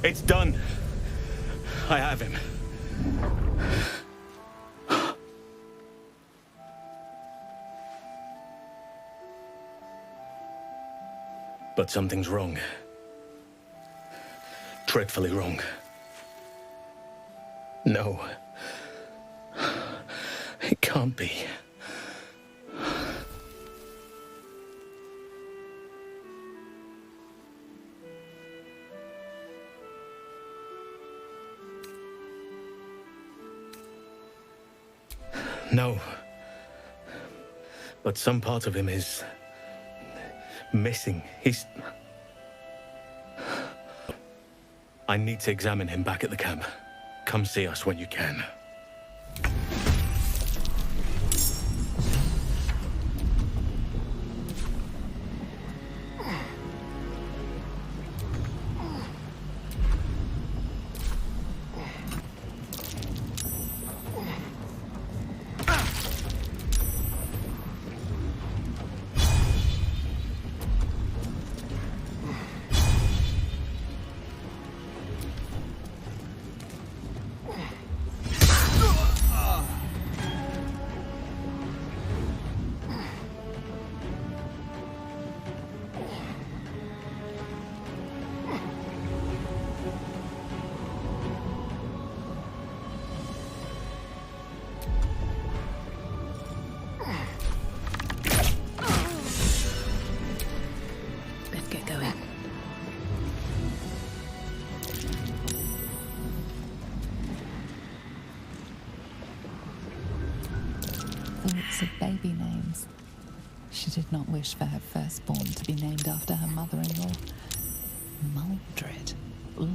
It's done. I have him. But something's wrong. Dreadfully wrong. No. It can't be. No. But some part of him is missing. I need to examine him back at the camp. Come see us when you can. Thoughts of baby names. She did not wish for her firstborn to be named after her mother-in-law. Maldred. Ugh.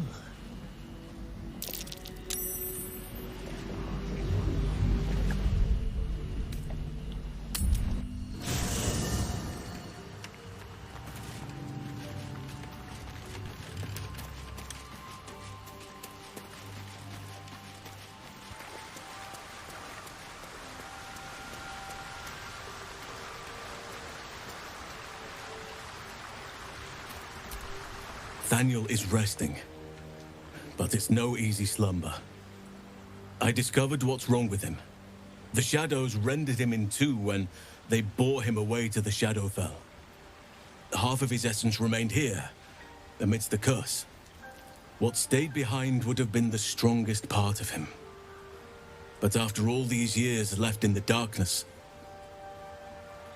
Daniel is resting, but it's no easy slumber. I discovered what's wrong with him. The shadows rendered him in two when they bore him away to the Shadowfell. Half of his essence remained here, amidst the curse. What stayed behind would have been the strongest part of him. But after all these years left in the darkness,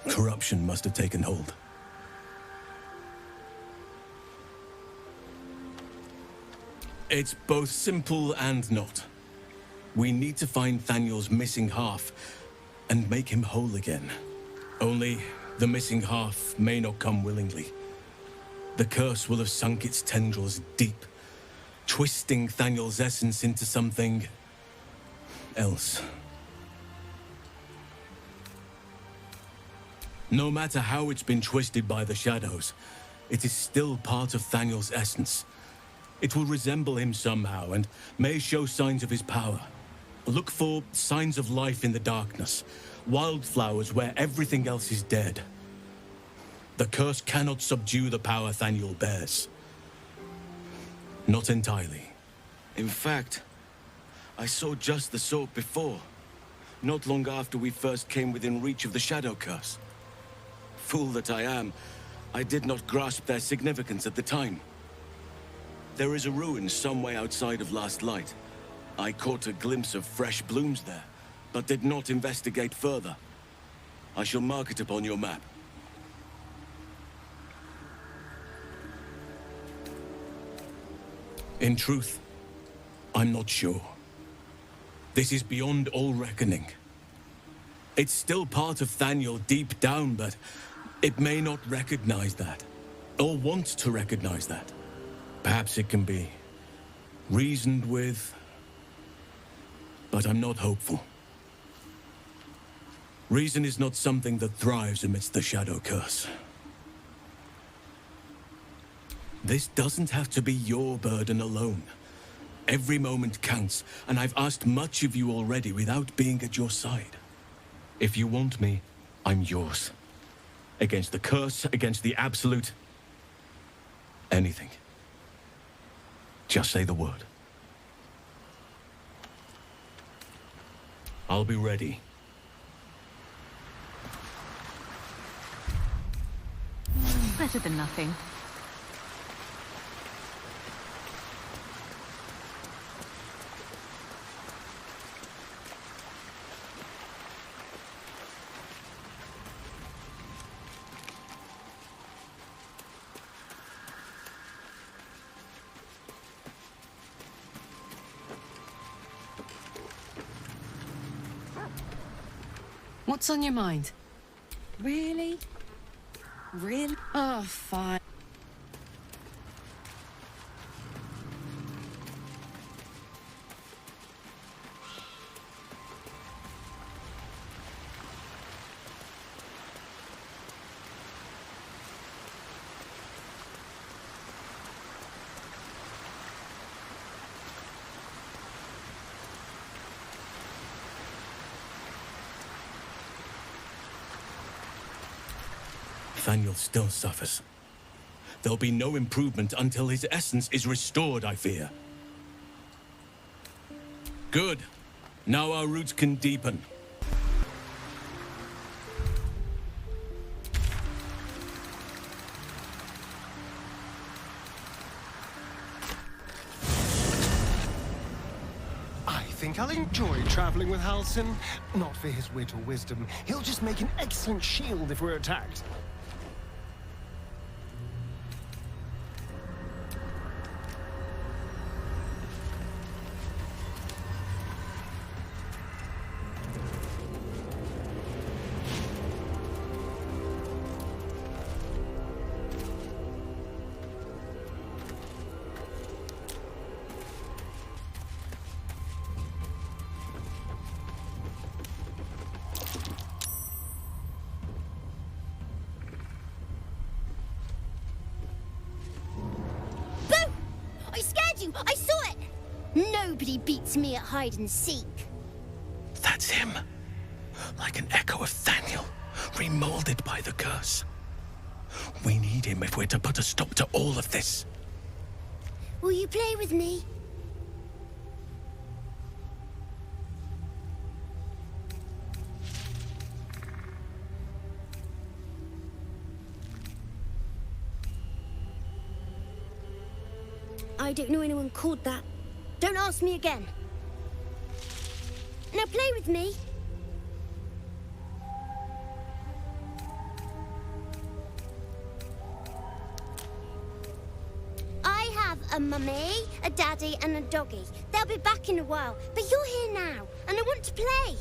corruption must have taken hold. It's both simple and not. We need to find Daniel's missing half and make him whole again. Only the missing half may not come willingly. The curse will have sunk its tendrils deep, twisting Daniel's essence into something else. No matter how it's been twisted by the shadows, it is still part of Daniel's essence. It will resemble him somehow and may show signs of his power. Look for signs of life in the darkness, wildflowers where everything else is dead. The curse cannot subdue the power Daniel bears. Not entirely. In fact, I saw just the sort before, not long after we first came within reach of the Shadow Curse. Fool that I am, I did not grasp their significance at the time. There is a ruin some way outside of Last Light. I caught a glimpse of fresh blooms there, but did not investigate further. I shall mark it upon your map. In truth, I'm not sure. This is beyond all reckoning. It's still part of Daniel deep down, but it may not recognize that, or want to recognize that. Perhaps it can be reasoned with, but I'm not hopeful. Reason is not something that thrives amidst the Shadow Curse. This doesn't have to be your burden alone. Every moment counts, and I've asked much of you already without being at your side. If you want me, I'm yours. Against the curse, against the absolute, anything. Just say the word. I'll be ready. Better than nothing. What's on your mind? Really? Really? Oh, fine. Nathaniel still suffers. There'll be no improvement until his essence is restored, I fear. Good. Now our roots can deepen. I think I'll enjoy traveling with Halsin. Not for his wit or wisdom. He'll just make an excellent shield if we're attacked. I saw it! Nobody beats me at hide and seek. That's him. Like an echo of Thaniel, remolded by the curse. We need him if we're to put a stop to all of this. Will you play with me? I don't know anyone called that. Don't ask me again. Now play with me. I have a mummy, a daddy, and a doggy. They'll be back in a while, but you're here now, and I want to play.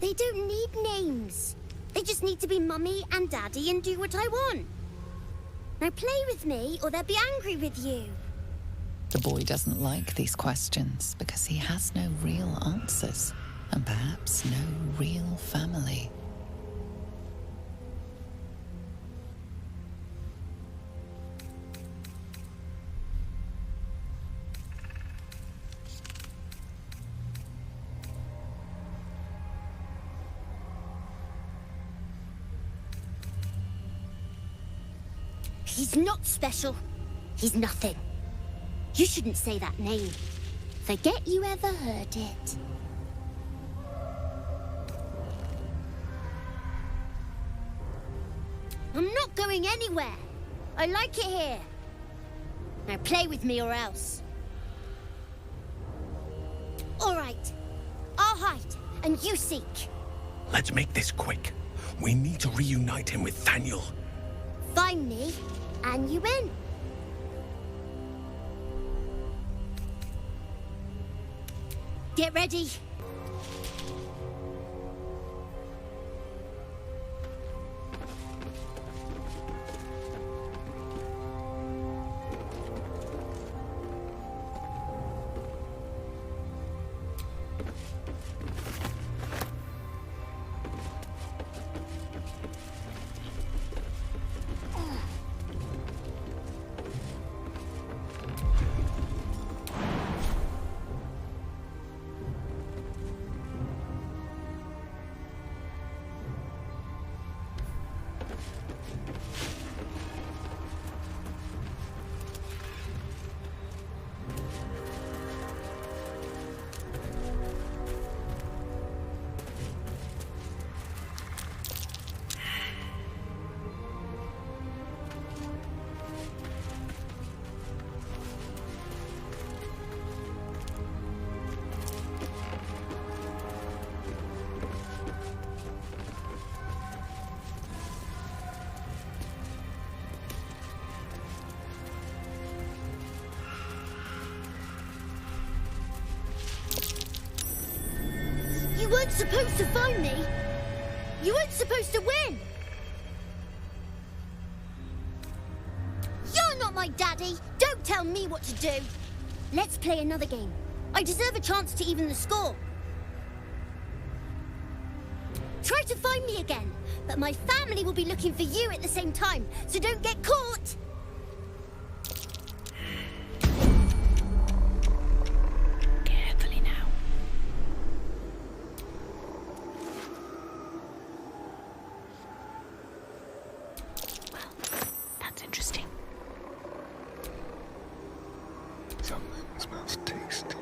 They don't need names. They just need to be mummy and daddy and do what I want. Now play with me, or they'll be angry with you. The boy doesn't like these questions because he has no real answers, and perhaps no real family. He's not special. He's nothing. You shouldn't say that name. Forget you ever heard it. I'm not going anywhere. I like it here. Now play with me or else. All right. I'll hide, and you seek. Let's make this quick. We need to reunite him with Thaniel. Find me, and you win. Get ready. supposed to find me. You weren't supposed to win. You're not my daddy. Don't tell me what to do. Let's play another game. I deserve a chance to even the score. Try to find me again, but my family will be looking for you at the same time, so don't get caught. Carefully now. Well, that's interesting. Something smells tasty.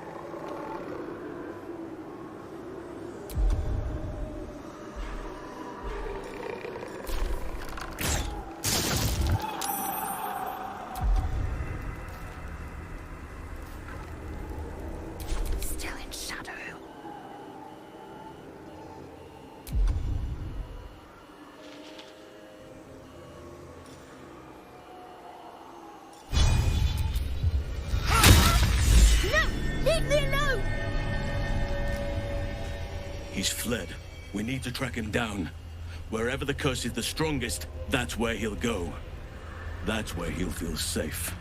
Still in shadow. No! Leave me alone! He's fled. We need to track him down. Wherever the curse is the strongest, that's where he'll go. That's where he'll feel safe.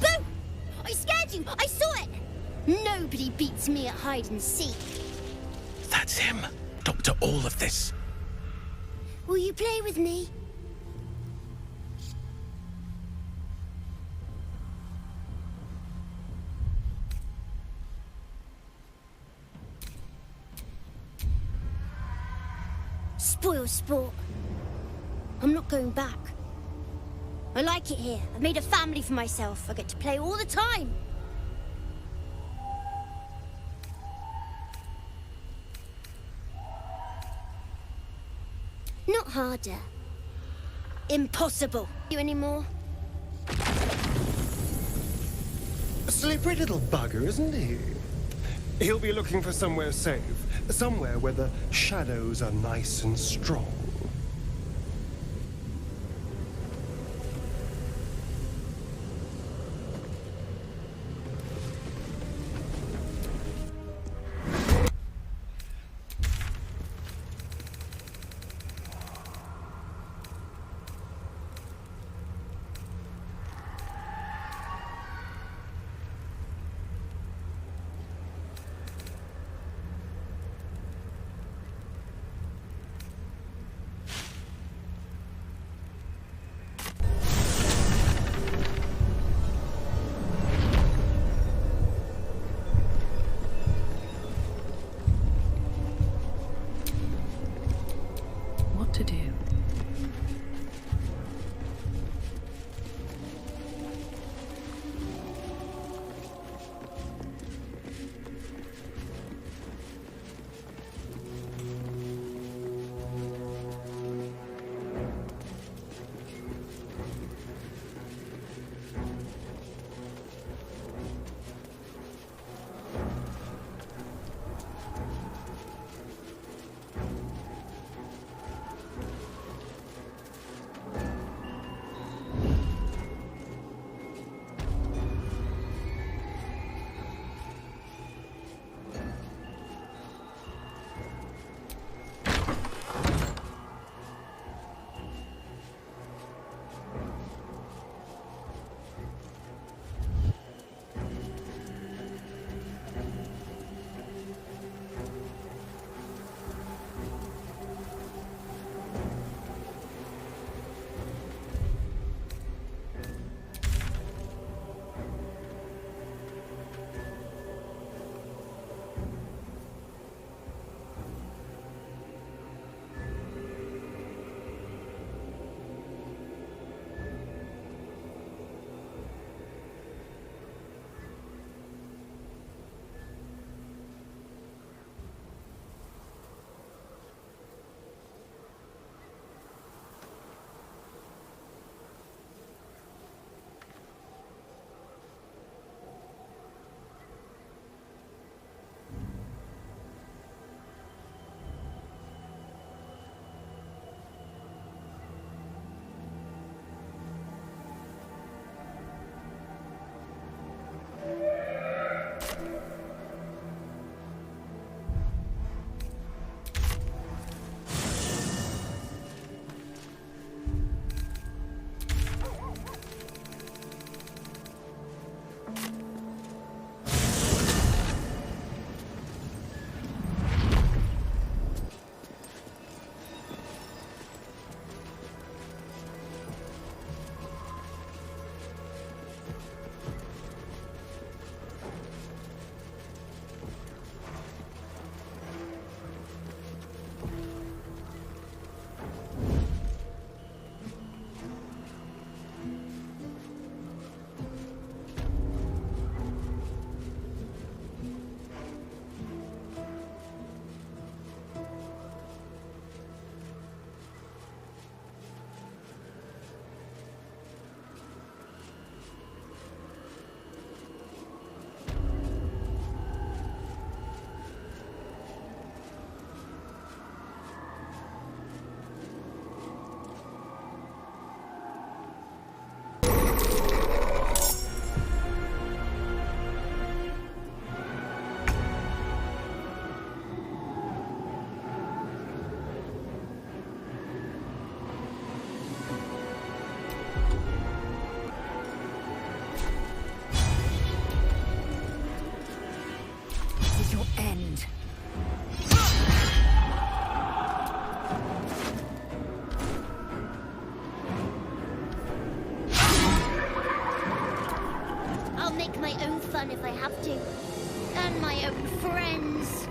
Boo! I scared you! I saw it! Nobody beats me at hide and seek. That's him. Doctor all of this. Will you play with me? Spoil sport. I'm not going back. I like it here. I've made a family for myself. I get to play all the time. Not harder. Impossible. You anymore? A slippery little bugger, isn't he? He'll be looking for somewhere safe. Somewhere where the shadows are nice and strong. fun if I have to. And my own friends.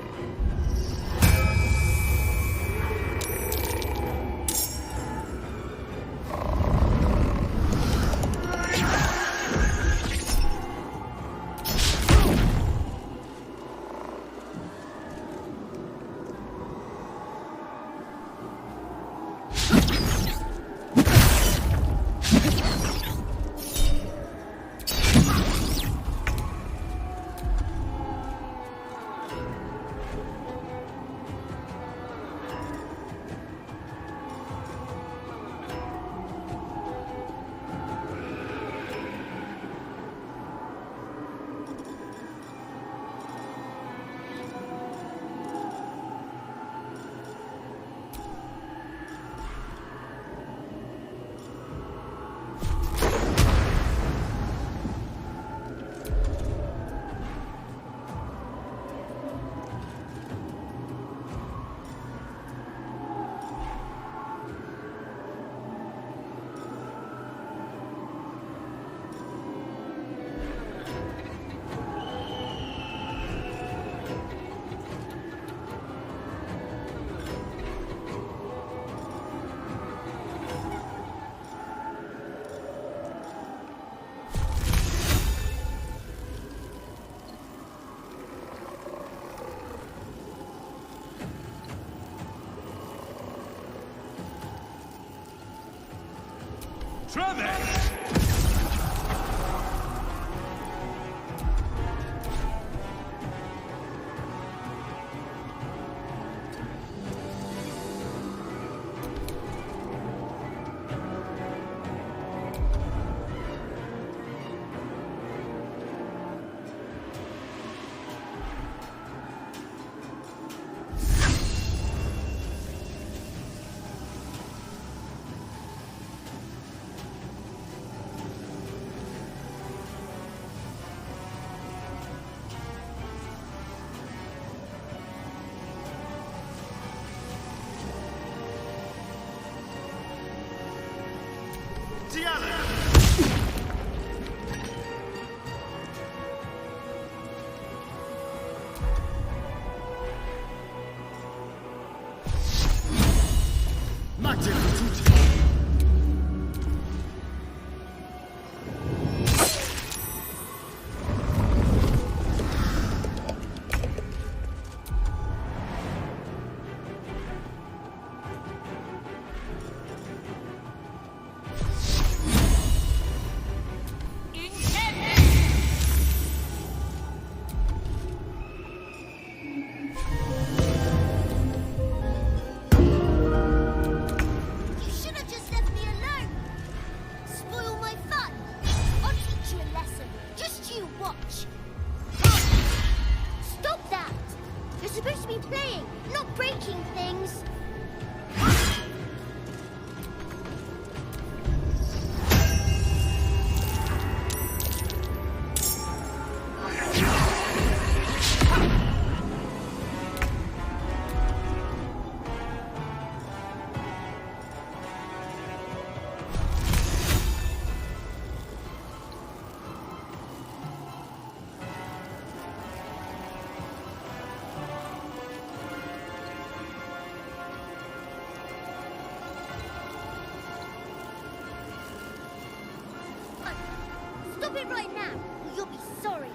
Stop it right now, or you'll be sorry.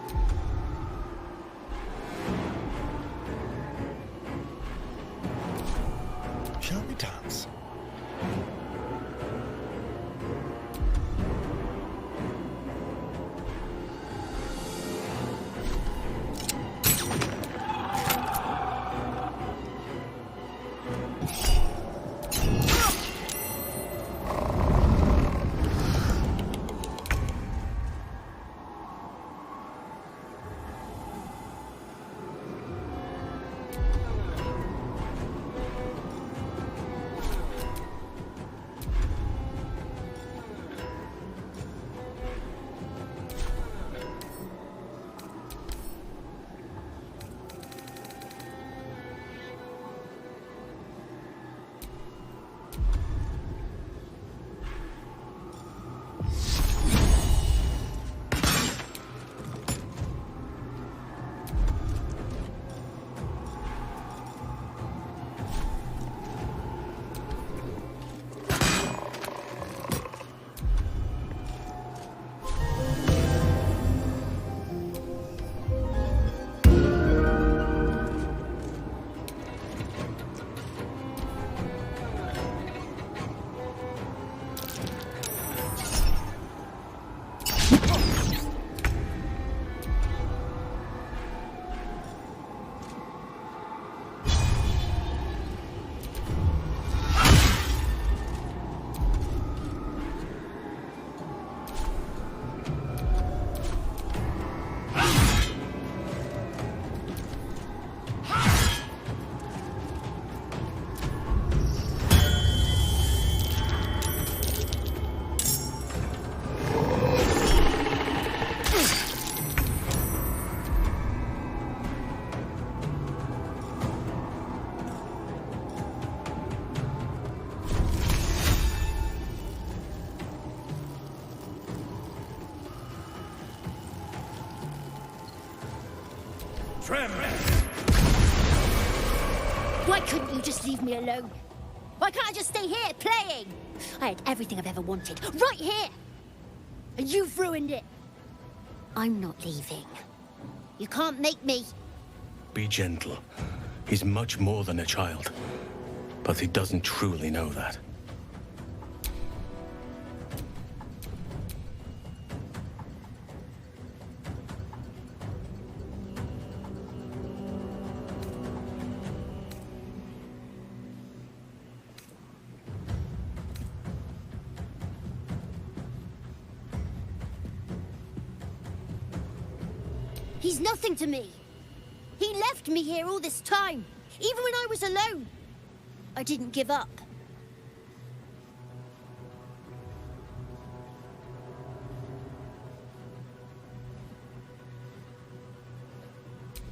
Shall we dance? Why couldn't you just leave me alone? Why can't I just stay here, playing? I had everything I've ever wanted, right here! And you've ruined it. I'm not leaving. You can't make me. Be gentle. He's much more than a child. But he doesn't truly know that. He's nothing to me. He left me here all this time, even when I was alone. I didn't give up.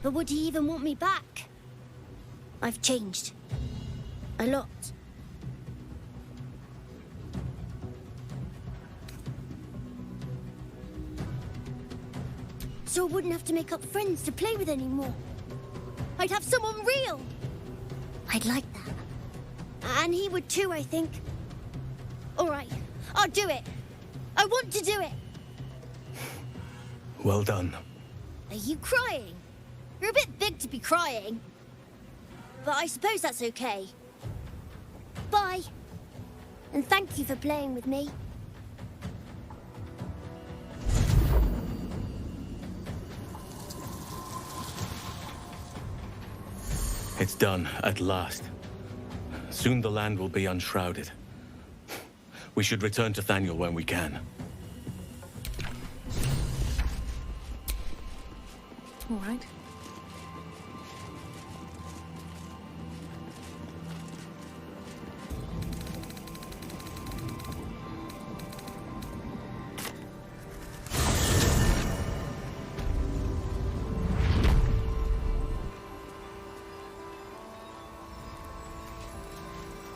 But would he even want me back? I've changed. A lot. So I wouldn't have to make up friends to play with anymore. I'd have someone real. I'd like that. And he would too, I think. All right, I'll do it. I want to do it. Well done. Are you crying? You're a bit big to be crying. But I suppose that's okay. Bye. And thank you for playing with me. It's done, at last. Soon the land will be unshrouded. We should return to Thaniel when we can. All right.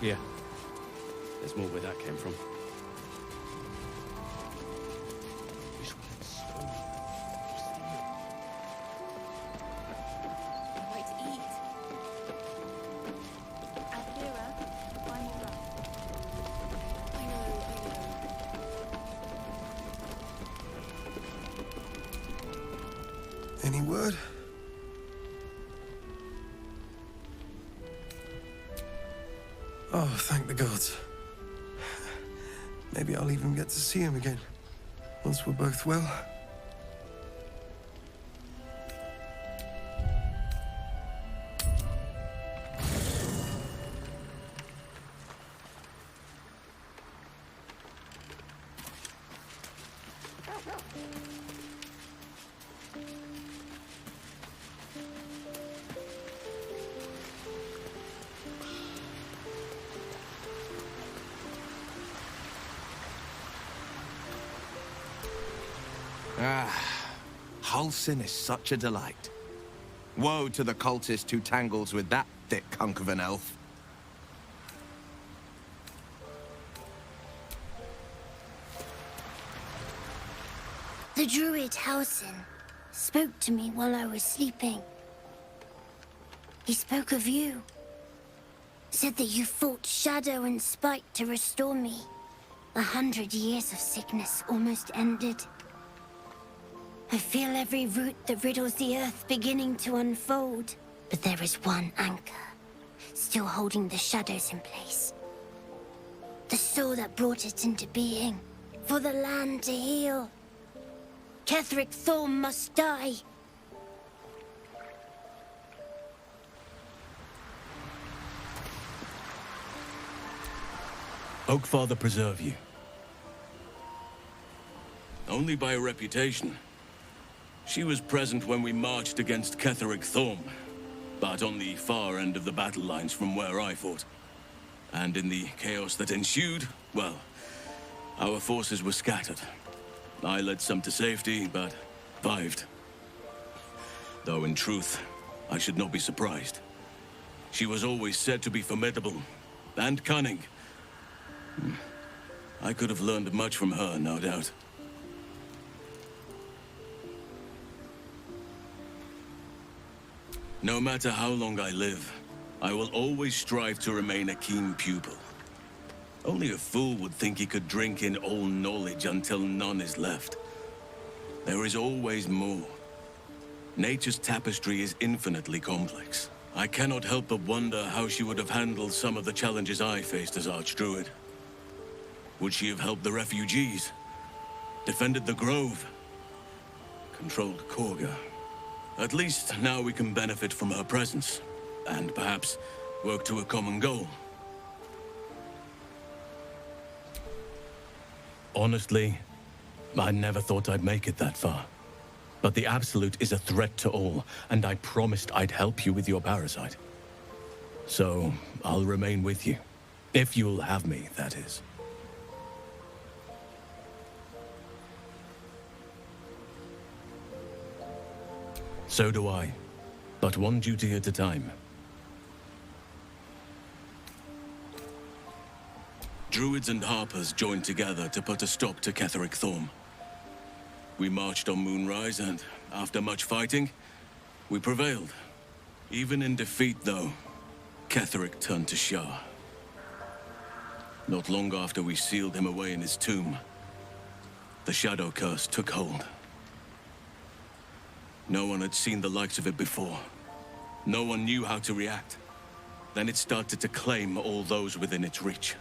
Yeah. There's more where that came from. Way to eat. Althera, find your rug. I know. Any word? Oh, thank the gods. Maybe I'll even get to see him again, once we're both well. Halsin is such a delight. Woe to the cultist who tangles with that thick hunk of an elf. The druid Halsin spoke to me while I was sleeping. He spoke of you. Said that you fought shadow and spite to restore me. 100 years of sickness almost ended. I feel every root that riddles the earth beginning to unfold. But there is one anchor, still holding the shadows in place. The soul that brought it into being, for the land to heal. Ketheric Thorm must die. Oakfather preserve you. Only by reputation. She was present when we marched against Ketheric Thorm, but on the far end of the battle lines from where I fought. And in the chaos that ensued, well, our forces were scattered. I led some to safety, but survived. Though in truth, I should not be surprised. She was always said to be formidable and cunning. I could have learned much from her, no doubt. No matter how long I live, I will always strive to remain a keen pupil. Only a fool would think he could drink in all knowledge until none is left. There is always more. Nature's tapestry is infinitely complex. I cannot help but wonder how she would have handled some of the challenges I faced as Archdruid. Would she have helped the refugees? Defended the Grove? Controlled Korga? At least now we can benefit from her presence, and perhaps work to a common goal. Honestly, I never thought I'd make it that far. But the Absolute is a threat to all, and I promised I'd help you with your parasite. So, I'll remain with you. If you'll have me, that is. So do I. But one duty at a time. Druids and Harpers joined together to put a stop to Ketheric Thorm. We marched on Moonrise, and after much fighting, we prevailed. Even in defeat, though, Ketheric turned to Shah. Not long after we sealed him away in his tomb, the Shadow Curse took hold. No one had seen the likes of it before. No one knew how to react. Then it started to claim all those within its reach.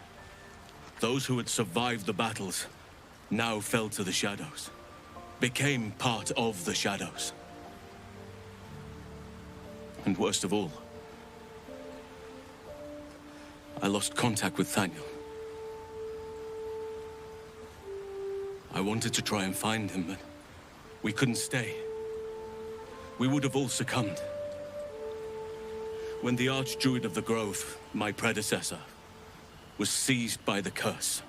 Those who had survived the battles now fell to the shadows, became part of the shadows. And worst of all, I lost contact with Thaniel. I wanted to try and find him, but we couldn't stay. We would have all succumbed. When the Archdruid of the Grove, my predecessor, was seized by the curse,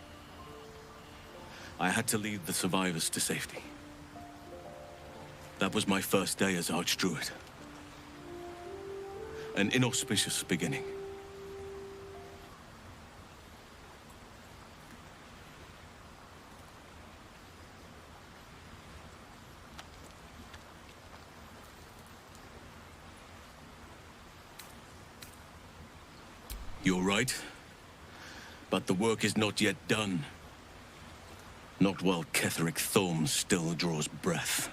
I had to lead the survivors to safety. That was my first day as Archdruid. An inauspicious beginning. You're right. But the work is not yet done. Not while Ketheric Thorm still draws breath.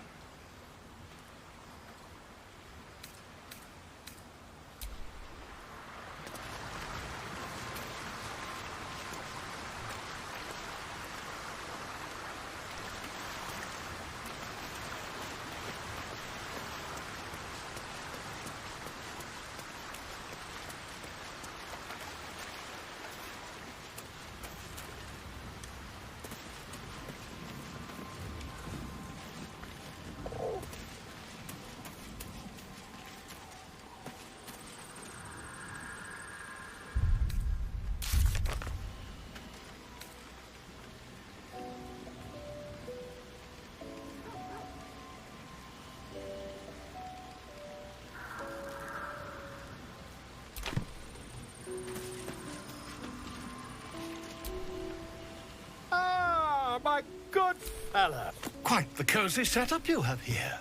My good fella. Quite the cozy setup you have here.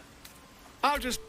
I'll just...